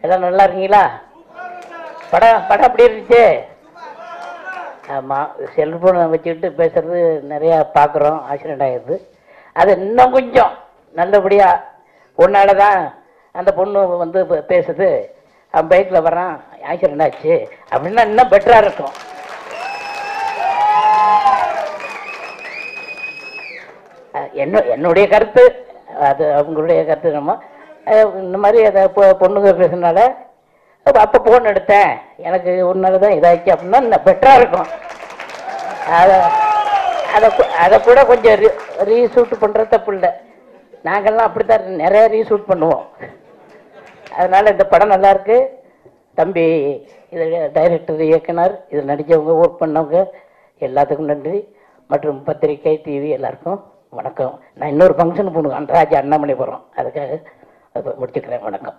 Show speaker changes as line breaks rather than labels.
எல்லாம் நல்லா இருக்கீங்களா? படம் படம் எப்படி இருந்துச்சு? ஆமாம், செல்ஃபோனை வச்சுக்கிட்டு பேசுறது நிறையா பார்க்குறோம், ஆக்சிடெண்ட் ஆகிடுது. அது இன்னும் கொஞ்சம் நல்லபடியாக ஒன்னால தான் அந்த பொண்ணு வந்து பேசுது, அவன் பைக்கில் வரான், ஆக்சிடெண்ட் ஆச்சு அப்படின்னா இன்னும் பெட்டராக இருக்கும். என்னுடைய கருத்து அது, அவங்களுடைய கருத்து. நம்ம இந்த மாதிரி அதை பொண்ணுங்க பேசுனால அப்போ ஃபோன் எடுத்தேன், எனக்கு ஒன்றால தான் இதாச்சு அப்படின்னா இன்னும் பெட்டராக இருக்கும். அதை அதை அதை கூட கொஞ்சம் ரீஷூட் பண்ணுற தப்பு இல்லை. நாங்கள்லாம் அப்படித்தான் நிறைய ரீஷூட் பண்ணுவோம். அதனால் இந்த படம் நல்லாயிருக்கு. தம்பி இது டைரக்டர், இயக்குனர், இதில் நடித்தவங்க, ஒர்க் பண்ணவங்க எல்லாத்துக்கும் நன்றி. மற்றும் பத்திரிகை, டிவி எல்லாருக்கும் வணக்கம். நான் இன்னொரு ஃபங்க்ஷன் போகணும், அன்றாஜ் அண்ணாமலை போகிறோம், அதுக்காக முடிச்சுக்கிறேன். வணக்கம்.